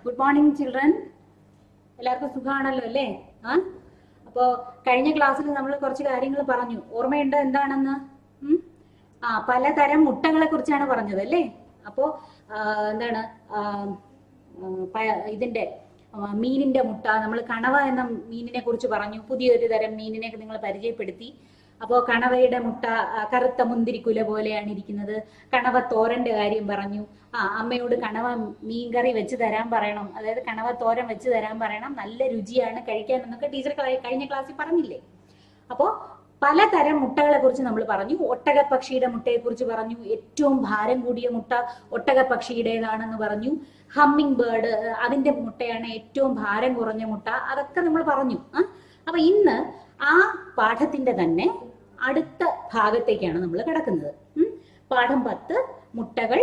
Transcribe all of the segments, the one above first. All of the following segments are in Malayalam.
Good morning children. എല്ലാവർക്കും സുഖമാണല്ലോ അല്ലേ? അപ്പോൾ കഴിഞ്ഞ ക്ലാസ്സിൽ നമ്മൾ കുറച്ച് കാര്യങ്ങൾ പറഞ്ഞു. ഓർമ്മയുണ്ട് എന്താണെന്ന്? പലതരം മുട്ടകളെ കുറിച്ചാണ് പറഞ്ഞത് അല്ലേ? അപ്പോൾ എന്താണ് ഇതിന്റെ മീനിന്റെ മുട്ട, നമ്മൾ കണവ എന്ന മീനിനെ കുറിച്ച് പറഞ്ഞു. പുതിയൊരു തരം മീനിനെ നിങ്ങൾ പരിചയപ്പെടുത്തി. അപ്പോൾ കണവയുടെ മുട്ട കറുത്ത മുന്തിരിക്കുല പോലെയാണ് ഇരിക്കുന്നത്. കണവ തോരന്റെ കാര്യം പറഞ്ഞു. അമ്മയോട് കണവ മീൻകറി വെച്ച് തരാൻ പറയണം, അതായത് കണവ തോരൻ വെച്ച് തരാൻ പറയണം, നല്ല രുചിയാണ് കഴിക്കാൻ എന്നൊക്കെ ടീച്ചർ കഴിഞ്ഞ ക്ലാസ്സിൽ പറഞ്ഞില്ലേ? അപ്പോൾ പലതരം മുട്ടകളെ കുറിച്ച് നമ്മൾ പറഞ്ഞു. ഒട്ടകപ്പക്ഷിയുടെ മുട്ടയെ കുറിച്ച് പറഞ്ഞു. ഏറ്റവും ഭാരം കൂടിയ മുട്ട ഒട്ടകപ്പക്ഷിയുടേതാണെന്ന് പറഞ്ഞു. ഹമ്മിങ് ബേർഡ്, അതിന്റെ മുട്ടയാണ് ഏറ്റവും ഭാരം കുറഞ്ഞ മുട്ട. അതൊക്കെ നമ്മൾ പറഞ്ഞു. അപ്പൊ ഇന്ന് ആ പാഠത്തിന്റെ തന്നെ അടുത്ത ഭാഗത്തേക്കാണ് നമ്മൾ കിടക്കുന്നത്. പാഠം 10, മുട്ടകൾ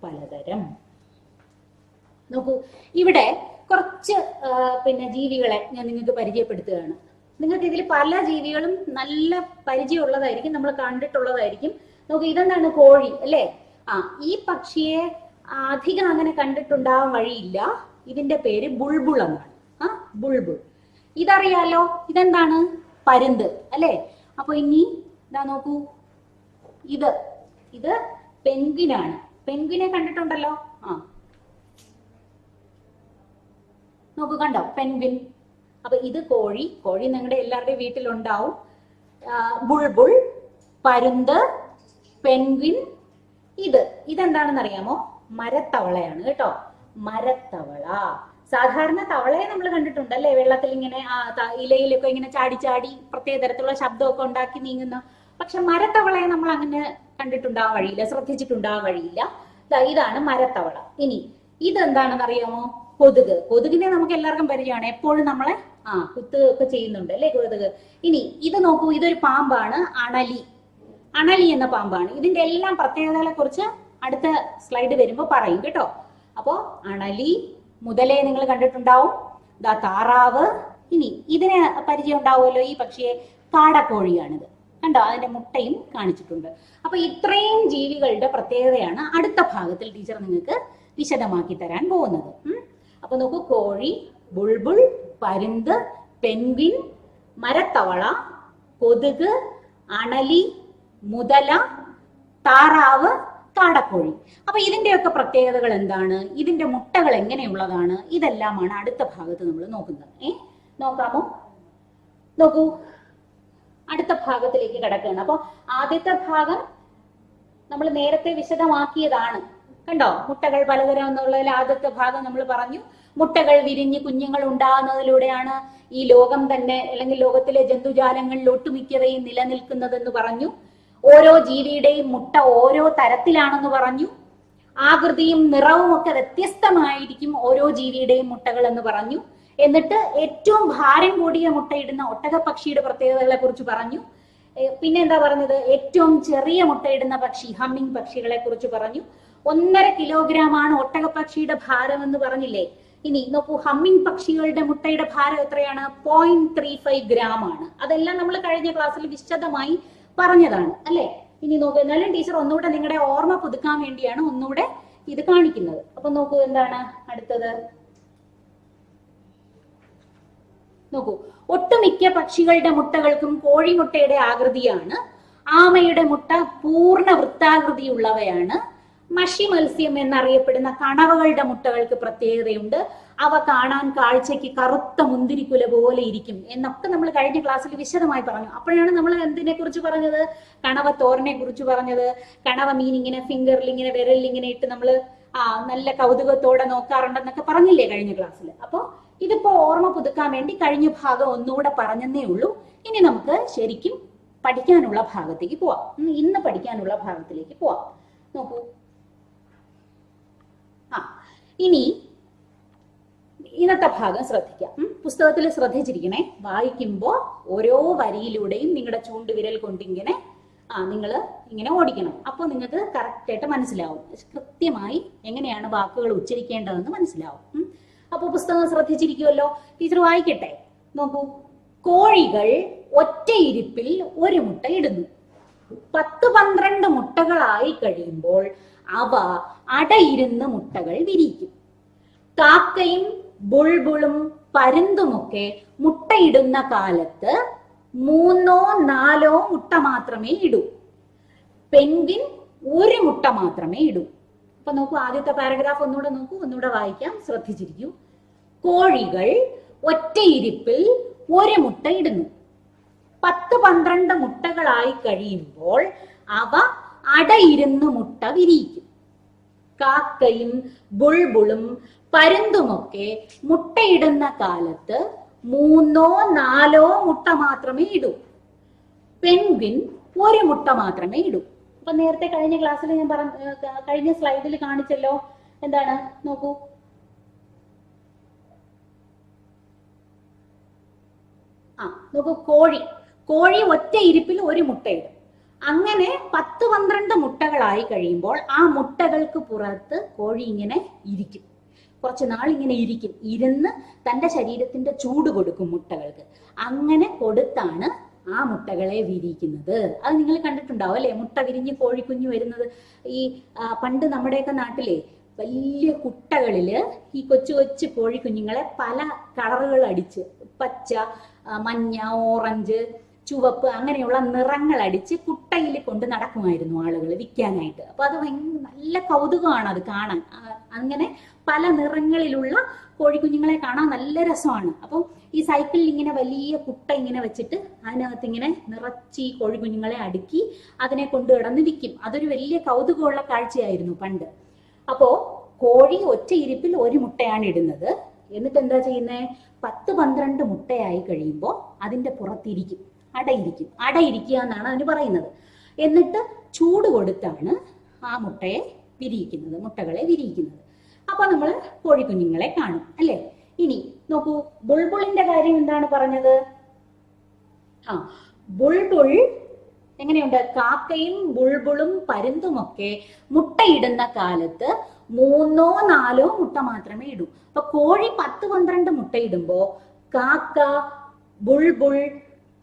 പലതരം. നോക്കൂ, ഇവിടെ കുറച്ച് ജീവികളെ ഞാൻ നിങ്ങൾക്ക് പരിചയപ്പെടുത്തുകയാണ്. നിങ്ങൾക്ക് ഇതിൽ പല ജീവികളും നല്ല പരിചയമുള്ളതായിരിക്കും, നമ്മൾ കണ്ടിട്ടുള്ളതായിരിക്കും. നോക്കൂ, ഇതെന്താണ്? കോഴി അല്ലേ? ഈ പക്ഷിയെ അധികം അങ്ങനെ കണ്ടിട്ടുണ്ടാവാൻ വഴിയില്ല. ഇതിന്റെ പേര് ബുൾബുൾ എന്നാണ്. ബുൾബുൾ ഇതറിയാലോ. ഇതെന്താണ്? പരുന്ത് അല്ലേ? അപ്പൊ ഇനി ഇതാ നോക്കൂ, ഇത് പെൻഗ്വിനാണ്. പെൻഗ്വിനെ കണ്ടിട്ടുണ്ടല്ലോ. നോക്കൂ, കണ്ടോ പെൻഗ്വിൻ? അപ്പൊ ഇത് കോഴി. കോഴി നിങ്ങളുടെ എല്ലാവരുടെയും വീട്ടിലുണ്ടാവും. ബുൾബുൾ, പരുന്ത്, പെൻഗ്വിൻ. ഇതെന്താണെന്ന് അറിയാമോ? മരത്തവളയാണ് കേട്ടോ. മരത്തവള. സാധാരണ തവളയെ നമ്മൾ കണ്ടിട്ടുണ്ട് അല്ലേ? വെള്ളത്തിൽ ഇങ്ങനെ ഇലയിലൊക്കെ ഇങ്ങനെ ചാടി ചാടി പ്രത്യേക തരത്തിലുള്ള ശബ്ദമൊക്കെ ഉണ്ടാക്കി നീങ്ങുന്ന. പക്ഷെ മരത്തവളയെ നമ്മൾ അങ്ങനെ കണ്ടിട്ടുണ്ടാവാൻ വഴിയില്ല, ശ്രദ്ധിച്ചിട്ടുണ്ടാവാൻ വഴിയില്ല. ഇതാണ് മരത്തവള. ഇനി ഇതെന്താണെന്ന് അറിയാമോ? കൊതുക്. കൊതുകിനെ നമുക്ക് എല്ലാവർക്കും പരിചയമാണ്. എപ്പോഴും നമ്മളെ കുത്തുകയൊക്കെ ചെയ്യുന്നുണ്ട് അല്ലേ കൊതുക്. ഇനി ഇത് നോക്കൂ, ഇതൊരു പാമ്പാണ്. അണലി. അണലി എന്ന പാമ്പാണ്. ഇതിന്റെ എല്ലാം പ്രത്യേകതകളെ കുറിച്ച് അടുത്ത സ്ലൈഡ് വരുമ്പോൾ പറയും കേട്ടോ. അപ്പോ അണലി, മുതലയെ നിങ്ങൾ കണ്ടിട്ടുണ്ടാവും. താറാവ്. ഇനി ഇതിനെ പരിചയം ഉണ്ടാവുമല്ലോ ഈ പക്ഷിയെ. കാടക്കോഴിയാണിത്. കണ്ടോ? അതിന്റെ മുട്ടയും കാണിച്ചിട്ടുണ്ട്. അപ്പൊ ഇത്രയും ജീവികളുടെ പ്രത്യേകതയാണ് അടുത്ത ഭാഗത്തിൽ ടീച്ചർ നിങ്ങൾക്ക് വിശദമാക്കി തരാൻ പോകുന്നത്. അപ്പൊ നോക്കൂ, കോഴി, ബുൾബുൾ, പരുന്ത്, പെൻഗ്വിൻ, മരത്തവള, കൊതുക്, അണലി, മുതല, താറാവ്, കാടക്കോഴി. അപ്പൊ ഇതിന്റെയൊക്കെ പ്രത്യേകതകൾ എന്താണ്? ഇതിന്റെ മുട്ടകൾ എങ്ങനെയുള്ളതാണ്? ഇതെല്ലാമാണ് അടുത്ത ഭാഗത്ത് നമ്മൾ നോക്കുന്നത്. നോക്കാമോ? നോക്കൂ, അടുത്ത ഭാഗത്തിലേക്ക് കിടക്കുകയാണ്. അപ്പൊ ആദ്യത്തെ ഭാഗം നമ്മൾ നേരത്തെ വിശദമാക്കിയതാണ്. കണ്ടോ? മുട്ടകൾ പലതരം എന്നുള്ളതിൽ ആദ്യത്തെ ഭാഗം നമ്മൾ പറഞ്ഞു. മുട്ടകൾ വിരിഞ്ഞ് കുഞ്ഞുങ്ങൾ ഉണ്ടാകുന്നതിലൂടെയാണ് ഈ ലോകം തന്നെ, അല്ലെങ്കിൽ ലോകത്തിലെ ജന്തുജാലങ്ങളിൽ ഒട്ടുമിക്കവയും നിലനിൽക്കുന്നതെന്ന് പറഞ്ഞു. ഓരോ ജീവിയുടെയും മുട്ട ഓരോ തരത്തിലാണെന്ന് പറഞ്ഞു. ആകൃതിയും നിറവും ഒക്കെ വ്യത്യസ്തമായിരിക്കും ഓരോ ജീവിയുടെയും മുട്ടകൾ എന്ന് പറഞ്ഞു. എന്നിട്ട് ഏറ്റവും ഭാരം കൂടിയ മുട്ടയിടുന്ന ഒട്ടകപ്പക്ഷിയുടെ പ്രത്യേകതകളെ കുറിച്ച് പറഞ്ഞു. പിന്നെ എന്താ പറഞ്ഞത്? ഏറ്റവും ചെറിയ മുട്ടയിടുന്ന പക്ഷി, ഹമ്മിങ് പക്ഷികളെ കുറിച്ച് പറഞ്ഞു. 1.5 കിലോഗ്രാമാണ് ഒട്ടകപ്പക്ഷിയുടെ ഭാരം എന്ന് പറഞ്ഞില്ലേ? ഇനി നോക്കൂ, ഹമ്മിങ് പക്ഷികളുടെ മുട്ടയുടെ ഭാരം എത്രയാണ്? 0.35 ഗ്രാം ആണ്. അതെല്ലാം നമ്മൾ കഴിഞ്ഞ ക്ലാസ്സിൽ വിശദമായി പറഞ്ഞതാണ് അല്ലെ? ഇനി നോക്കൂ, എന്നാലും ടീച്ചർ ഒന്നുകൂടെ നിങ്ങളുടെ ഓർമ്മ പുതുക്കാൻ വേണ്ടിയാണ് ഒന്നുകൂടെ ഇത് കാണിക്കുന്നത്. അപ്പൊ നോക്കൂ, എന്താണ് അടുത്തത്? നോക്കൂ, ഒട്ടുമിക്ക പക്ഷികളുടെ മുട്ടകൾക്കും കോഴിമുട്ടയുടെ ആകൃതിയാണ്. ആമയുടെ മുട്ട പൂർണ്ണ വൃത്താകൃതിയുള്ളവയാണ്. മഷി മത്സ്യം എന്നറിയപ്പെടുന്ന കണവകളുടെ മുട്ടകൾക്ക് പ്രത്യേകതയുണ്ട്. അവ കാണാൻ കാഴ്ചയ്ക്ക് കറുത്ത മുന്തിരിക്കുല പോലെ ഇരിക്കും എന്നൊക്കെ നമ്മൾ കഴിഞ്ഞ ക്ലാസ്സിൽ വിശദമായി പറഞ്ഞു. അപ്പോഴാണ് നമ്മൾ എന്തിനെ കുറിച്ച് പറഞ്ഞത്? കണവ തോരനെ കുറിച്ച് പറഞ്ഞത്. കണവ മീൻ ഇങ്ങനെ ഫിംഗറിൽ ഇങ്ങനെ വിരലിൽ ഇങ്ങനെ ഇട്ട് നമ്മൾ നല്ല കൗതുകത്തോടെ നോക്കാറുണ്ടെന്നൊക്കെ പറഞ്ഞില്ലേ കഴിഞ്ഞ ക്ലാസ്സിൽ? അപ്പൊ ഇതിപ്പോ ഓർമ്മ പുതുക്കാൻ വേണ്ടി കഴിഞ്ഞ ഭാഗം ഒന്നുകൂടെ പറഞ്ഞെന്നേ ഉള്ളൂ. ഇനി നമുക്ക് ശരിക്കും പഠിക്കാനുള്ള ഭാഗത്തേക്ക് പോവാം. ഇന്ന് പഠിക്കാനുള്ള ഭാഗത്തിലേക്ക് പോവാം. നോക്കൂ, ഇനി ഇന്നത്തെ ഭാഗം ശ്രദ്ധിക്കാം. പുസ്തകത്തിൽ ശ്രദ്ധിച്ചിരിക്കണേ. വായിക്കുമ്പോ ഓരോ വരിയിലൂടെയും നിങ്ങളുടെ ചൂണ്ടുവിരൽ കൊണ്ടിങ്ങനെ നിങ്ങൾ ഇങ്ങനെ ഓടിക്കണം. അപ്പോൾ നിങ്ങൾക്ക് കറക്റ്റ് ആയിട്ട് മനസ്സിലാവും. കൃത്യമായി എങ്ങനെയാണ് വാക്കുകൾ ഉച്ചരിക്കേണ്ടതെന്ന് മനസ്സിലാവും. അപ്പോൾ പുസ്തകം ശ്രദ്ധിച്ചിരിക്കുമല്ലോ. ടീച്ചർ വായിക്കട്ടെ. നോക്കൂ, കോഴികൾ ഒറ്റയിരിപ്പിൽ ഒരു മുട്ട ഇടുന്നു. 10-12 മുട്ടകളായി കഴിയുമ്പോൾ അവ അടയിരുന്ന് മുട്ടകൾ വിരിയിക്കും. കാക്കയും ബുൾബുളും പരുന്തുമൊക്കെ മുട്ടയിടുന്ന കാലത്ത് 3 4 മുട്ട മാത്രമേ ഇടൂ. പെൻഗ്വിൻ 1 മുട്ട മാത്രമേ ഇടൂ. അപ്പൊ നോക്കൂ, ആദ്യത്തെ പാരഗ്രാഫ് ഒന്നുകൂടെ നോക്കൂ, ഒന്നുകൂടെ വായിക്കാം, ശ്രദ്ധിച്ചിരിക്കൂ. കോഴികൾ ഒറ്റയിരിപ്പിൽ 1 മുട്ട ഇടുന്നു. 10-12 മുട്ടകളായി കഴിയുമ്പോൾ അവ അടയിരുന്ന് മുട്ട വിരിയിക്കും. കാക്കയും ബുൾബുളും പരുന്തുമൊക്കെ മുട്ടയിടുന്ന കാലത്ത് 3 4 മുട്ട മാത്രമേ ഇടൂ. പെൻഗ്വിൻ 1 മുട്ട മാത്രമേ ഇടൂ. അപ്പൊ നേരത്തെ കഴിഞ്ഞ ക്ലാസ്സിൽ ഞാൻ കഴിഞ്ഞ സ്ലൈഡിൽ കാണിച്ചല്ലോ, എന്താണ് നോക്കൂ, നോക്കൂ, കോഴി ഒറ്റ ഇരിപ്പിൽ 1 മുട്ടയിടും. അങ്ങനെ 10-12 മുട്ടകളായി കഴിയുമ്പോൾ ആ മുട്ടകൾക്ക് പുറത്ത് കോഴി ഇങ്ങനെ ഇരിക്കും, കുറച്ചു നാൾ ഇങ്ങനെ ഇരിക്കും, ഇരുന്ന് തന്റെ ശരീരത്തിന്റെ ചൂട് കൊടുക്കും മുട്ടകൾക്ക്. അങ്ങനെ കൊടുത്താണ് ആ മുട്ടകളെ വിരിയിക്കുന്നത്. അത് നിങ്ങൾ കണ്ടിട്ടുണ്ടാവും അല്ലെ, മുട്ട വിരിഞ്ഞ് കോഴിക്കുഞ്ഞു വരുന്നത്. ഈ പണ്ട് നമ്മുടെയൊക്കെ നാട്ടിലെ വലിയ കുട്ടകളില് ഈ കൊച്ചു കൊച്ചു കോഴിക്കുഞ്ഞുങ്ങളെ പല കളറുകൾ അടിച്ച്, പച്ച, മഞ്ഞ, ഓറഞ്ച്, ചുവപ്പ്, അങ്ങനെയുള്ള നിറങ്ങൾ അടിച്ച് കുട്ടയിൽ കൊണ്ട് നടക്കുമായിരുന്നു ആളുകൾ വിൽക്കാനായിട്ട്. അപ്പൊ അത് നല്ല കൗതുകമാണ് അത് കാണാൻ. അങ്ങനെ പല നിറങ്ങളിലുള്ള കോഴിക്കുഞ്ഞുങ്ങളെ കാണാൻ നല്ല രസമാണ്. അപ്പം ഈ സൈക്കിളിൽ ഇങ്ങനെ വലിയ കുട്ട ഇങ്ങനെ വെച്ചിട്ട് അതിനകത്ത് ഇങ്ങനെ നിറച്ച് ഈ കോഴിക്കുഞ്ഞുങ്ങളെ അടുക്കി അതിനെ കൊണ്ട് കിടന്ന് വിൽക്കും. അതൊരു വലിയ കൗതുകമുള്ള കാഴ്ചയായിരുന്നു പണ്ട്. അപ്പോ കോഴി ഒറ്റ ഇരിപ്പിൽ 1 മുട്ടയാണ് ഇടുന്നത്. എന്നിട്ട് എന്താ ചെയ്യുന്നത്? 10-12 മുട്ടയായി കഴിയുമ്പോൾ അതിന്റെ പുറത്തിരിക്കും, അടയിരിക്കുക എന്നാണ് അതിന് പറയുന്നത്. എന്നിട്ട് ചൂട് കൊടുത്താണ് ആ മുട്ടകളെ വിരിയിക്കുന്നത്. അപ്പൊ നമ്മൾ കോഴിക്കുഞ്ഞുങ്ങളെ കാണും അല്ലെ. ഇനി നോക്കൂ, ബുൾബുളിന്റെ കാര്യം എന്താണ് പറഞ്ഞത്? ബുൾബുൾ എങ്ങനെയുണ്ട്? കാക്കയും ബുൾബുളും പരുന്തുമൊക്കെ മുട്ടയിടുന്ന കാലത്ത് 3 4 മുട്ട മാത്രമേ ഇടൂ. അപ്പൊ കോഴി 10-12 മുട്ടയിടുമ്പോ കാക്ക, ബുൾബുൾ,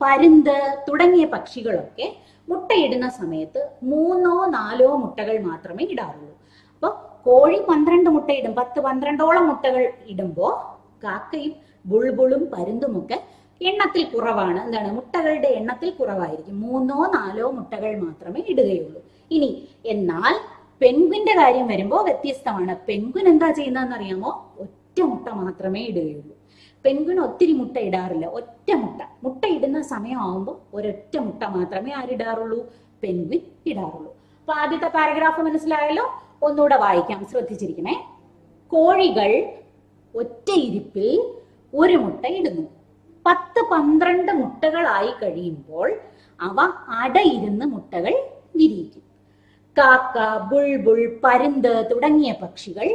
പരുന്ത് തുടങ്ങിയ പക്ഷികളൊക്കെ മുട്ടയിടുന്ന സമയത്ത് 3 4 മുട്ടകൾ മാത്രമേ ഇടാറുള്ളൂ. അപ്പൊ കോഴി 12 മുട്ടയിടും, 10-12ഓളം മുട്ടകൾ ഇടുമ്പോ കാക്കയും ബുൾബുളും പരുന്തുമൊക്കെ എണ്ണത്തിൽ കുറവാണ്. എന്താണ്? മുട്ടകളുടെ എണ്ണത്തിൽ കുറവായിരിക്കും. 3 4 മുട്ടകൾ മാത്രമേ ഇടുകയുള്ളൂ. ഇനി എന്നാൽ പെൻഗ്വിന്റെ കാര്യം വരുമ്പോ വ്യത്യസ്തമാണ്. പെൻഗ്വിൻ എന്താ ചെയ്യുന്നതെന്ന് അറിയാമോ? ഒറ്റ മുട്ട മാത്രമേ ഇടുകയുള്ളൂ. പെൻഗ്വിൻ ഒത്തിരി മുട്ട ഇടാറില്ല. ഒറ്റ മുട്ട ഇടുന്ന സമയമാകുമ്പോൾ ഒരൊറ്റ മുട്ട മാത്രമേ ആരിടാറുള്ളൂ? പെൻഗ്വിൻ ഇടാറുള്ളൂ. അപ്പൊ ആദ്യത്തെ പാരഗ്രാഫ് മനസ്സിലായല്ലോ, ഒന്നുകൂടെ വായിക്കാം, ശ്രദ്ധിച്ചിരിക്കണേ. കോഴികൾ ഒറ്റ ഇരിപ്പിൽ 1 മുട്ട ഇടുന്നു. 10-12 മുട്ടകളായി കഴിയുമ്പോൾ അവ അടയിരുന്ന് മുട്ടകൾ വിരിയിക്കും. കാക്ക, ബുൾബുൾ, പരുന്ത് തുടങ്ങിയ പക്ഷികൾ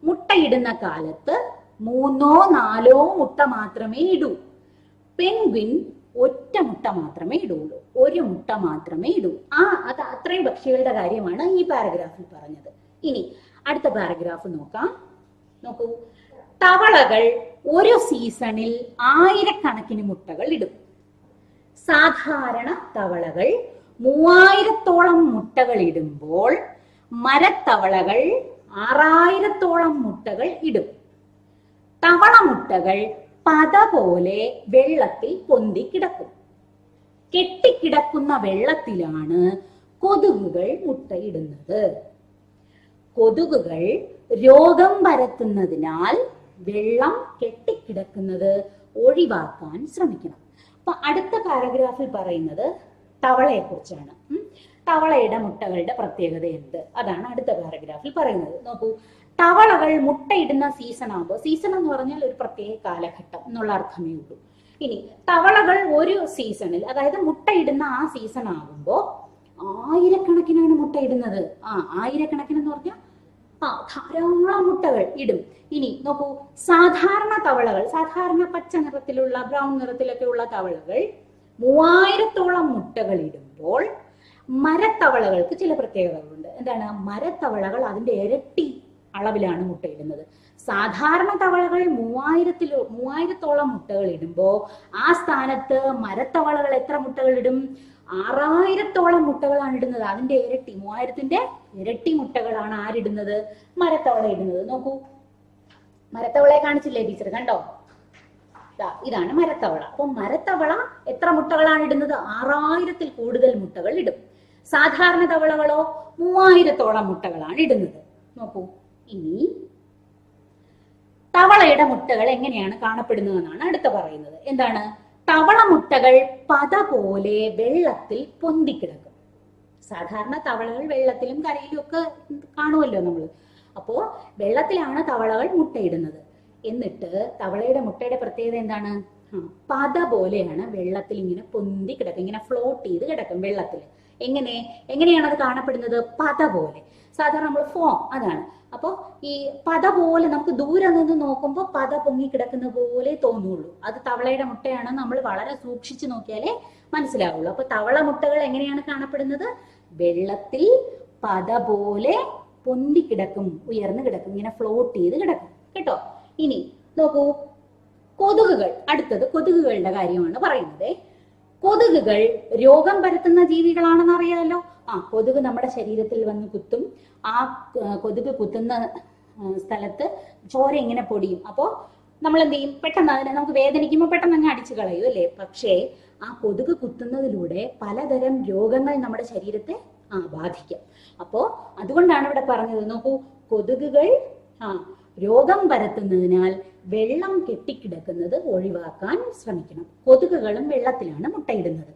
മുട്ടയിടുന്ന കാലത്ത് 3 4 മുട്ട മാത്രമേ ഇടൂ. പെൻഗ്വിൻ ഒറ്റ മുട്ട മാത്രമേ ഇടുള്ളൂ, 1 മുട്ട മാത്രമേ ഇടൂ. അത് അത്രയും പക്ഷികളുടെ കാര്യമാണ് ഈ പാരഗ്രാഫിൽ പറഞ്ഞത്. ഇനി അടുത്ത പാരഗ്രാഫ് നോക്കൂ. തവളകൾ ഒരു സീസണിൽ 1000കണക്കിന് മുട്ടകൾ ഇടും. സാധാരണ തവളകൾ 3000ഓളം മുട്ടകൾ ഇടുമ്പോൾ മരത്തവളകൾ 6000ഓളം മുട്ടകൾ ഇടും. തവള മുട്ടകൾ പത പോലെ വെള്ളത്തിൽ പൊന്തി കിടക്കും. കെട്ടിക്കിടക്കുന്ന വെള്ളത്തിലാണ് കൊതുകുകൾ മുട്ടയിടുന്നത്. കൊതുകുകൾ രോഗം പരത്തുന്നതിനാൽ വെള്ളം കെട്ടിക്കിടക്കുന്നത് ഒഴിവാക്കാൻ ശ്രമിക്കണം. അപ്പൊ അടുത്ത പാരഗ്രാഫിൽ പറയുന്നത് തവളയെ കുറിച്ചാണ്. തവളയുടെ മുട്ടകളുടെ പ്രത്യേകത എന്ത്? അതാണ് അടുത്ത പാരഗ്രാഫിൽ പറയുന്നത്. നോക്കൂ, തവളകൾ മുട്ടയിടുന്ന സീസൺ ആകുമ്പോൾ, സീസൺ എന്ന് പറഞ്ഞാൽ ഒരു പ്രത്യേക കാലഘട്ടം എന്നുള്ള അർത്ഥമേ ഉള്ളൂ. ഇനി തവളകൾ ഒരു സീസണിൽ, അതായത് മുട്ടയിടുന്ന ആ സീസൺ ആകുമ്പോൾ 1000കണക്കിനാണ് മുട്ടയിടുന്നത്. 1000കണക്കിന് എന്ന് പറഞ്ഞാൽ ധാരാളം മുട്ടകൾ ഇടും. ഇനി നോക്കൂ, സാധാരണ തവളകൾ, സാധാരണ പച്ച നിറത്തിലുള്ള, ബ്രൗൺ നിറത്തിലൊക്കെ ഉള്ള തവളകൾ 3000ഓളം മുട്ടകൾ ഇടുമ്പോൾ മരത്തവളകൾക്ക് ചില പ്രത്യേകതകളുണ്ട്. എന്താണ്? മരത്തവളകൾ അതിന്റെ ഇരട്ടി അളവിലാണ് മുട്ടയിടുന്നത്. സാധാരണ തവളകൾ 3000ഓളം മുട്ടകൾ ഇടുമ്പോൾ ആ സ്ഥാനത്ത് മരത്തവളകൾ എത്ര മുട്ടകൾ ഇടും? 6000ഓളം മുട്ടകളാണ് ഇടുന്നത്. അതിന്റെ ഇരട്ടി, 3000ന്റെ ഇരട്ടി മുട്ടകളാണ് ആരിടുന്നത്? മരത്തവള ഇടുന്നത്. നോക്കൂ, മരത്തവളയെ കാണിച്ചില്ലേ ടീച്ചർ? കണ്ടോ? ഇതാണ് മരത്തവള. അപ്പൊ മരത്തവള എത്ര മുട്ടകളാണ് ഇടുന്നത്? 6000-ൽ കൂടുതൽ മുട്ടകൾ ഇടും. സാധാരണ തവളകളോ 3000-ഓളം മുട്ടകളാണ് ഇടുന്നത്. നോക്കൂ, ഇനി തവളയുടെ മുട്ടകൾ എങ്ങനെയാണ് കാണപ്പെടുന്നതെന്നാണ് അടുത്ത പറയുന്നത്. എന്താണ്? തവള മുട്ടകൾ പത പോലെ വെള്ളത്തിൽ പൊന്തിക്കിടക്കും. സാധാരണ തവളകൾ വെള്ളത്തിലും കരയിലും ഒക്കെ കാണുമല്ലോ നമ്മൾ. അപ്പോ വെള്ളത്തിലാണ് തവളകൾ മുട്ടയിടുന്നത്. എന്നിട്ട് തവളയുടെ മുട്ടയുടെ പ്രത്യേകത എന്താണ്? പത പോലെയാണ് വെള്ളത്തിൽ ഇങ്ങനെ പൊന്തി കിടക്കും, ഇങ്ങനെ ഫ്ലോട്ട് ചെയ്ത് കിടക്കും വെള്ളത്തിൽ. എങ്ങനെയാണ് അത് കാണപ്പെടുന്നത്? പത പോലെ. സാധാരണ നമ്മൾ ഫോം അതാണ്. അപ്പൊ ഈ പത പോലെ നമുക്ക് ദൂരെ നിന്ന് നോക്കുമ്പോൾ പത പൊങ്ങി കിടക്കുന്ന പോലെ തോന്നുള്ളൂ. അത് തവളയുടെ മുട്ടയാണ്. നമ്മൾ വളരെ സൂക്ഷിച്ചു നോക്കിയാലേ മനസ്സിലാവുള്ളൂ. അപ്പൊ തവള മുട്ടകൾ എങ്ങനെയാണ് കാണപ്പെടുന്നത്? വെള്ളത്തിൽ പത പോലെ പൊന്തി കിടക്കും, ഉയർന്നു കിടക്കും, ഇങ്ങനെ ഫ്ലോട്ട് ചെയ്ത് കിടക്കും കേട്ടോ. ഇനി നോക്കൂ, കൊതുകുകൾ. അടുത്തത് കൊതുകുകളുടെ കാര്യമാണ് പറയുന്നത്. കൊതുകുകൾ രോഗം പരത്തുന്ന ജീവികളാണെന്ന് അറിയാലോ. കൊതുക് നമ്മുടെ ശരീരത്തിൽ വന്ന് കുത്തും. ആ കൊതുക് കുത്തുന്ന സ്ഥലത്ത് ചോര ഇങ്ങനെ പൊടിയും. അപ്പോ നമ്മൾ എന്ത് ചെയ്യും? പെട്ടെന്ന് അതിനെ നമുക്ക് വേദനിക്കുമ്പോൾ പെട്ടെന്ന് അങ്ങ് അടിച്ചു കളയും അല്ലേ? പക്ഷേ ആ കൊതുക് കുത്തുന്നതിലൂടെ പലതരം രോഗങ്ങൾ നമ്മുടെ ശരീരത്തെ ബാധിക്കാം. അപ്പോ അതുകൊണ്ടാണ് ഇവിടെ പറഞ്ഞത്. നോക്കൂ, കൊതുകുകൾ രോഗം പരത്തുന്നതിനാൽ വെള്ളം കെട്ടിക്കിടക്കുന്നത് ഒഴിവാക്കാൻ ശ്രമിക്കണം. കൊതുകുകളും വെള്ളത്തിലാണ് മുട്ടയിടുന്നത്.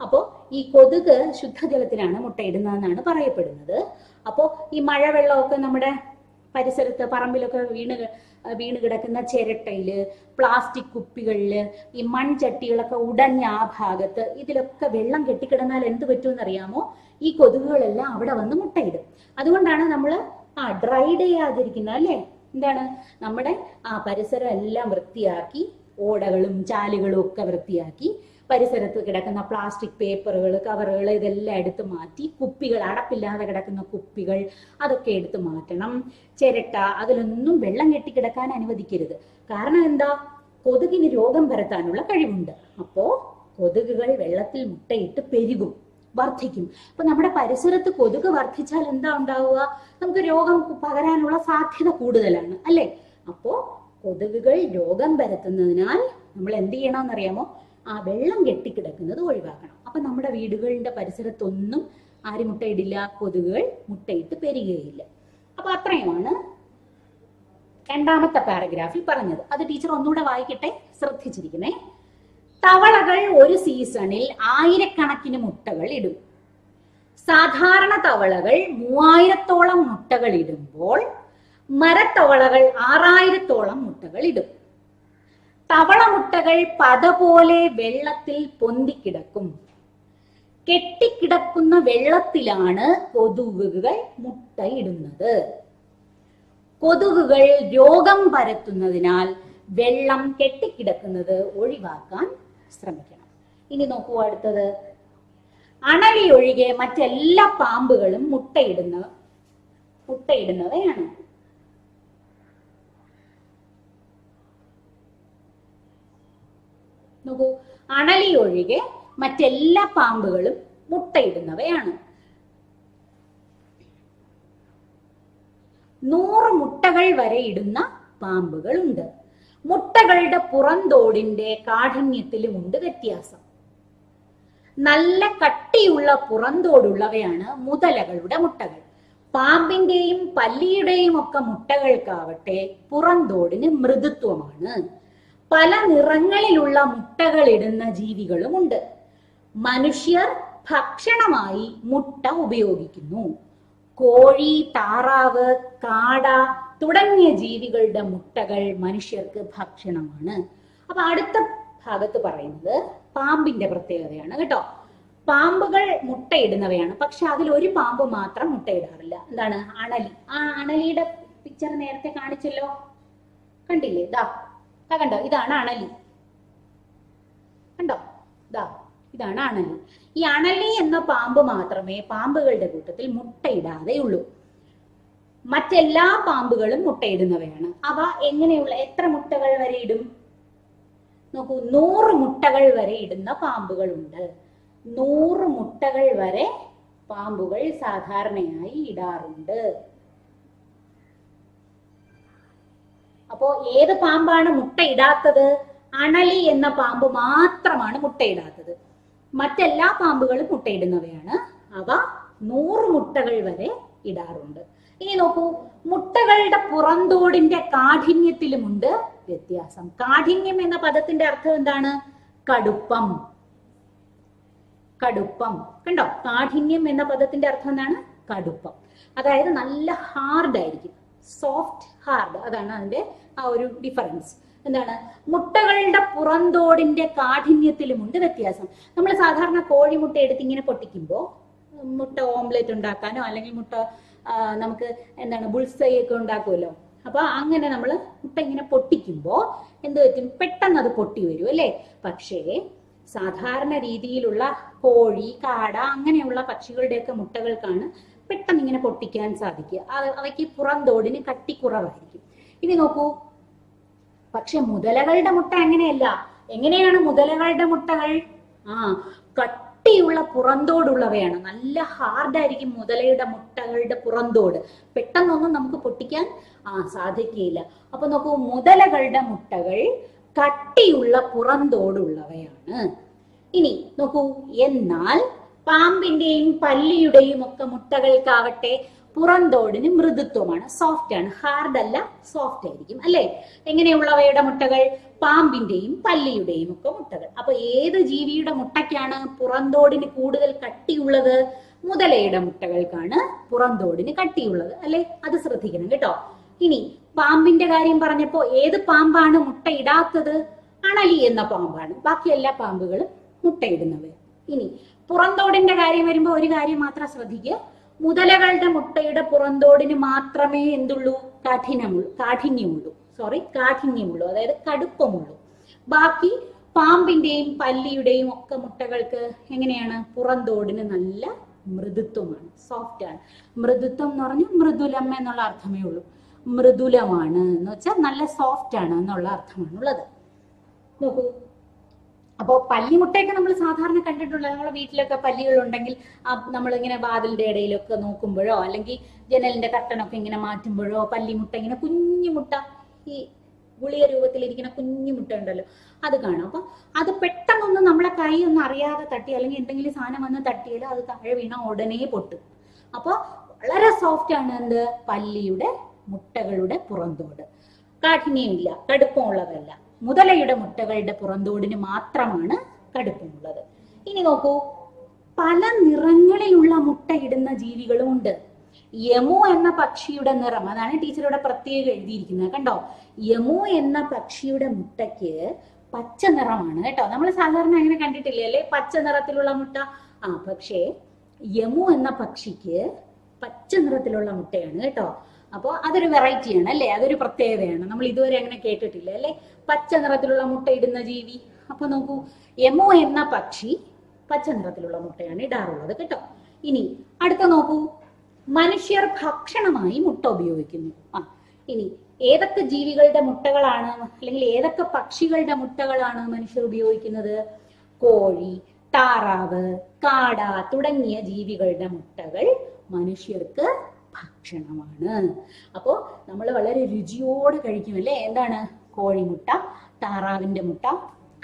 അപ്പോ ഈ കൊതുക് ശുദ്ധജലത്തിലാണ് മുട്ടയിടുന്നതെന്നാണ് പറയപ്പെടുന്നത്. അപ്പോ ഈ മഴവെള്ളമൊക്കെ നമ്മുടെ പരിസരത്ത് പറമ്പിലൊക്കെ വീണ് കിടക്കുന്ന ചിരട്ടയില്, പ്ലാസ്റ്റിക് കുപ്പികളില്, ഈ മൺചട്ടികളൊക്കെ ഉടഞ്ഞ ആ ഭാഗത്ത് ഇതിലൊക്കെ വെള്ളം കെട്ടിക്കിടന്നാൽ എന്ത് പറ്റുമെന്ന് അറിയാമോ? ഈ കൊതുകുകളെല്ലാം അവിടെ വന്ന് മുട്ടയിടും. അതുകൊണ്ടാണ് നമ്മൾ ഡ്രൈ ഡേ ചെയ്യാതിരിക്കുന്നത് അല്ലേ? എന്താണ്? നമ്മുടെ പരിസരം എല്ലാം വൃത്തിയാക്കി, ഓടകളും ചാലുകളും ഒക്കെ വൃത്തിയാക്കി, പരിസരത്ത് കിടക്കുന്ന പ്ലാസ്റ്റിക് പേപ്പറുകൾ, കവറുകൾ ഇതെല്ലാം എടുത്തു മാറ്റി, കുപ്പികൾ, അടപ്പില്ലാതെ കിടക്കുന്ന കുപ്പികൾ അതൊക്കെ എടുത്തു മാറ്റണം. ചിരട്ട, അതിലൊന്നും വെള്ളം കെട്ടിക്കിടക്കാൻ അനുവദിക്കരുത്. കാരണം എന്താ? കൊതുകിന് രോഗം പരത്താനുള്ള കഴിവുണ്ട്. അപ്പോ കൊതുകുകൾ വെള്ളത്തിൽ മുട്ടയിട്ട് പെരുകും, വർദ്ധിക്കും. അപ്പൊ നമ്മുടെ പരിസരത്ത് കൊതുക് വർദ്ധിച്ചാൽ എന്താ ഉണ്ടാവുക? നമുക്ക് രോഗം പകരാനുള്ള സാധ്യത കൂടുതലാണ് അല്ലെ? അപ്പോ കൊതുകുകൾ രോഗം പരത്തുന്നതിനാൽ നമ്മൾ എന്ത് ചെയ്യണമെന്നറിയാമോ? വെള്ളം കെട്ടിക്കിടക്കുന്നത് ഒഴിവാക്കണം. അപ്പൊ നമ്മുടെ വീടുകളുടെ പരിസരത്തൊന്നും ആര് മുട്ടയിടില്ല? കൊതുകുകൾ മുട്ടയിട്ട് പെരുകുകയില്ല. അപ്പൊ അത്രയുമാണ് രണ്ടാമത്തെ പാരഗ്രാഫിൽ പറഞ്ഞത്. അത് ടീച്ചർ ഒന്നുകൂടെ വായിക്കട്ടെ, ശ്രദ്ധിച്ചിരിക്കുന്നേ. തവളകൾ ഒരു സീസണിൽ 1000-കണക്കിന് മുട്ടകൾ ഇടും. സാധാരണ തവളകൾ 3000-ഓളം മുട്ടകൾ ഇടുമ്പോൾ മരത്തവളകൾ 6000-ഓളം മുട്ടകൾ ഇടും. തവള മുട്ടകൾ പത പോലെ വെള്ളത്തിൽ പൊന്തിക്കിടക്കും. കെട്ടിക്കിടക്കുന്ന വെള്ളത്തിലാണ് കൊതുകുകൾ മുട്ടയിടുന്നത്. കൊതുകുകൾ രോഗം പരത്തുന്നതിനാൽ വെള്ളം കെട്ടിക്കിടക്കുന്നത് ഒഴിവാക്കാൻ ശ്രമിക്കണം. ഇനി നോക്കൂ അടുത്തത്. അണലി ഒഴികെ മറ്റെല്ലാ പാമ്പുകളും മുട്ടയിടുന്നവയാണ്. നോക്കൂ, അണലി ഒഴികെ മറ്റെല്ലാ പാമ്പുകളും മുട്ടയിടുന്നവയാണ്. 100 മുട്ടകൾ വരെ ഇടുന്ന പാമ്പുകളുണ്ട്. മുട്ടകളുടെ പുറന്തോടിന്റെ കാഠിന്യത്തിലുമുണ്ട് വ്യത്യാസം. നല്ല കട്ടിയുള്ള പുറന്തോടുള്ളവയാണ് മുതലകളുടെ മുട്ടകൾ. പാമ്പിന്റെയും പല്ലിയുടെയും ഒക്കെ മുട്ടകൾക്കാവട്ടെ പുറന്തോടിന് മൃദുത്വമാണ്. പല നിറങ്ങളിലുള്ള മുട്ടകൾ ഇടുന്ന ജീവികളുമുണ്ട്. മനുഷ്യർ ഭക്ഷണമായി മുട്ട ഉപയോഗിക്കുന്നു. കോഴി, താറാവ്, കാട തുടങ്ങിയ ജീവികളുടെ മുട്ടകൾ മനുഷ്യർക്ക് ഭക്ഷണമാണ്. അപ്പൊ അടുത്ത ഭാഗത്ത് പറയുന്നത് പാമ്പിന്റെ പ്രത്യേകതയാണ് കേട്ടോ. പാമ്പുകൾ മുട്ടയിടുന്നവയാണ്. പക്ഷെ അതിൽ ഒരു പാമ്പ് മാത്രം മുട്ടയിടാറില്ല. എന്താണ്? അണലി. അണലിയുടെ പിക്ചർ നേരത്തെ കാണിച്ചല്ലോ, കണ്ടില്ലേ? കണ്ടോ? ഇതാണ് അണലി. കണ്ടോ? ഇതാണ് അണലി. ഈ അണലി എന്ന പാമ്പ് മാത്രമേ പാമ്പുകളുടെ കൂട്ടത്തിൽ മുട്ടയിടാതെ ഉള്ളൂ. മറ്റെല്ലാ പാമ്പുകളും മുട്ടയിടുന്നവയാണ്. അവ എങ്ങനെയുള്ള എത്ര മുട്ടകൾ വരെ ഇടും? നോക്കൂ, 100 മുട്ടകൾ വരെ ഇടുന്ന പാമ്പുകളുണ്ട്. 100 മുട്ടകൾ വരെ പാമ്പുകൾ സാധാരണയായി ഇടാറുണ്ട്. അപ്പോ ഏത് പാമ്പാണ് മുട്ടയിടാത്തത്? അണലി എന്ന പാമ്പ് മാത്രമാണ് മുട്ടയിടാത്തത്. മറ്റെല്ലാ പാമ്പുകളും മുട്ടയിടുന്നവയാണ്. അവ 100 മുട്ടകൾ വരെ ഇടാറുണ്ട്. ഇനി നോക്കൂ, മുട്ടകളുടെ പുറന്തോടിന്റെ കാഠിന്യത്തിലുമുണ്ട് വ്യത്യാസം. കാഠിന്യം എന്ന പദത്തിന്റെ അർത്ഥം എന്താണ്? കടുപ്പം. കടുപ്പം കണ്ടോ? കാഠിന്യം എന്ന പദത്തിന്റെ അർത്ഥം എന്താണ്? കടുപ്പം. അതായത് നല്ല ഹാർഡ് ആയിരിക്കും, സോഫ്റ്റ് ഹാർഡ്. അതാണ് അതിന്റെ ആ ഒരു ഡിഫറൻസ്. എന്താണ്? മുട്ടകളുടെ പുറന്തോടിന്റെ കാഠിന്യത്തിലുമുണ്ട് വ്യത്യാസം. നമ്മൾ സാധാരണ കോഴിമുട്ട എടുത്ത് ഇങ്ങനെ പൊട്ടിക്കുമ്പോൾ മുട്ട ഓംലെറ്റ് ഉണ്ടാക്കാനോ അല്ലെങ്കിൽ മുട്ട നമുക്ക് എന്താണ് ബുൾസൈ ഒക്കെ ഉണ്ടാക്കുമല്ലോ. അപ്പൊ അങ്ങനെ നമ്മൾ മുട്ട ഇങ്ങനെ പൊട്ടിക്കുമ്പോൾ എന്ത് പറ്റും? പെട്ടെന്ന് അത് പൊട്ടി വരും അല്ലേ? പക്ഷേ സാധാരണ രീതിയിലുള്ള കോഴി, കാട അങ്ങനെയുള്ള പക്ഷികളുടെയൊക്കെ മുട്ടകൾക്കാണ് പെട്ടെന്ന് ഇങ്ങനെ പൊട്ടിക്കാൻ സാധിക്കുക. അവയ്ക്ക് പുറന്തോടിന് കട്ടി കുറവായിരിക്കും. ഇനി നോക്കൂ, പക്ഷെ മുതലകളുടെ മുട്ട അങ്ങനെയല്ല. എങ്ങനെയാണ് മുതലകളുടെ മുട്ടകൾ? കട്ടിയുള്ള പുറന്തോടുള്ളവയാണ്. നല്ല ഹാർഡായിരിക്കും മുതലയുടെ മുട്ടകളുടെ പുറന്തോട്. പെട്ടെന്നൊന്നും നമുക്ക് പൊട്ടിക്കാൻ സാധിക്കുകയില്ല. അപ്പൊ നോക്കൂ, മുതലകളുടെ മുട്ടകൾ കട്ടിയുള്ള പുറന്തോടുള്ളവയാണ്. ഇനി നോക്കൂ, എന്നാൽ പാമ്പിന്റെയും പല്ലിയുടെയും ഒക്കെ മുട്ടകൾക്കാവട്ടെ പുറന്തോടിന് മൃദുത്വമാണ്, സോഫ്റ്റ് ആണ്. ഹാർഡ് അല്ല, സോഫ്റ്റ് ആയിരിക്കും അല്ലെ? എങ്ങനെയുള്ളവയുടെ മുട്ടകൾ? പാമ്പിന്റെയും പല്ലിയുടെയും ഒക്കെ മുട്ടകൾ. അപ്പൊ ഏത് ജീവിയുടെ മുട്ടയ്ക്കാണ് പുറന്തോടിന് കൂടുതൽ കട്ടിയുള്ളത്? മുതലയുടെ മുട്ടകൾക്കാണ് പുറന്തോടിന് കട്ടിയുള്ളത് അല്ലെ? അത് ശ്രദ്ധിക്കണം കേട്ടോ. ഇനി പാമ്പിന്റെ കാര്യം പറഞ്ഞപ്പോ ഏത് പാമ്പാണ് മുട്ടയിടാത്തത്? അണലി എന്ന പാമ്പാണ്. ബാക്കി എല്ലാ പാമ്പുകളും മുട്ടയിടുന്നവർ. ഇനി പുറന്തോടിന്റെ കാര്യം വരുമ്പോ ഒരു കാര്യം മാത്രം ശ്രദ്ധിക്കുക. മുതലകളുടെ മുട്ടയുടെ പുറന്തോടിന് മാത്രമേ എന്തുള്ളൂ? കാഠിന്യമുള്ളൂ, അതായത് കടുപ്പമുള്ളൂ. ബാക്കി പാമ്പിന്റെയും പല്ലിയുടെയും ഒക്കെ മുട്ടകൾക്ക് എങ്ങനെയാണ്? പുറന്തോടിന് നല്ല മൃദുത്വമാണ്, സോഫ്റ്റ് ആണ്. മൃദുത്വം എന്ന് പറഞ്ഞാൽ മൃദുലം എന്നുള്ള അർത്ഥമേ ഉള്ളൂ. മൃദുലമാണ് എന്ന് വെച്ചാൽ നല്ല സോഫ്റ്റ് ആണ് എന്നുള്ള അർത്ഥമാണുള്ളത്. നോക്കൂ, അപ്പോൾ പല്ലിമുട്ടയൊക്കെ നമ്മൾ സാധാരണ കണ്ടിട്ടുള്ളത്, നമ്മളെ വീട്ടിലൊക്കെ പല്ലികൾ ഉണ്ടെങ്കിൽ നമ്മളിങ്ങനെ വാതിലിന്റെ ഇടയിലൊക്കെ നോക്കുമ്പോഴോ അല്ലെങ്കിൽ ജനലിന്റെ കർട്ടനൊക്കെ ഇങ്ങനെ മാറ്റുമ്പോഴോ പല്ലിമുട്ട ഇങ്ങനെ കുഞ്ഞുമുട്ട, ഈ ഗുളിക രൂപത്തിലിരിക്കുന്ന കുഞ്ഞുമുട്ട ഉണ്ടല്ലോ, അത് കാണും. അപ്പൊ അത് പെട്ടെന്നൊന്നും നമ്മളെ കൈ ഒന്നും അറിയാതെ തട്ടി അല്ലെങ്കിൽ എന്തെങ്കിലും സാധനം വന്ന് തട്ടിയാൽ അത് താഴെ വീണ ഉടനെ പൊട്ടും. അപ്പൊ വളരെ സോഫ്റ്റ് ആണ് എന്ത്? പല്ലിയുടെ മുട്ടകളുടെ പുറന്തോട്. കാഠിന്യമില്ല, കടുപ്പമുള്ളതല്ല. മുതലയുടെ മുട്ടകളുടെ പുറന്തോടിന് മാത്രമാണ് കടുപ്പമുള്ളത്. ഇനി നോക്കൂ, പല നിറങ്ങളിലുള്ള മുട്ടയിടുന്ന ജീവികളും ഉണ്ട്. യമു എന്ന പക്ഷിയുടെ നിറം, അതാണ് ടീച്ചറുടെ പ്രത്യേകം എഴുതിയിരിക്കുന്നത് കണ്ടോ. യമു എന്ന പക്ഷിയുടെ മുട്ടയ്ക്ക് പച്ച നിറമാണ് കേട്ടോ. നമ്മൾ സാധാരണ അങ്ങനെ കണ്ടിട്ടില്ലേ അല്ലെ, പച്ച നിറത്തിലുള്ള മുട്ട. പക്ഷേ യമു എന്ന പക്ഷിക്ക് പച്ച നിറത്തിലുള്ള മുട്ടയാണ് കേട്ടോ. അപ്പോൾ അതൊരു വെറൈറ്റിയാണ് അല്ലേ, അതൊരു പ്രത്യേകതയാണ്. നമ്മൾ ഇതുവരെ അങ്ങനെ കേട്ടിട്ടില്ല അല്ലെ, പച്ച നിറത്തിലുള്ള മുട്ട ഇടുന്ന ജീവി. അപ്പൊ നോക്കൂ, യമു എന്ന പക്ഷി പച്ച നിറത്തിലുള്ള മുട്ടയാണ് ഇടാറുള്ളത് കേട്ടോ. ഇനി അടുത്ത നോക്കൂ, മനുഷ്യർ ഭക്ഷണമായി മുട്ട ഉപയോഗിക്കുന്നു. ഇനി ഏതൊക്കെ ജീവികളുടെ മുട്ടകളാണ് അല്ലെങ്കിൽ ഏതൊക്കെ പക്ഷികളുടെ മുട്ടകളാണ് മനുഷ്യർ ഉപയോഗിക്കുന്നത്? കോഴി, താറാവ്, കാട തുടങ്ങിയ ജീവികളുടെ മുട്ടകൾ മനുഷ്യർക്ക് ഭക്ഷണമാണ്. അപ്പോ നമ്മൾ വളരെ രുചിയോടെ കഴിക്കും അല്ലേ. എന്താണ്? കോഴിമുട്ട, താറാവിന്റെ മുട്ട,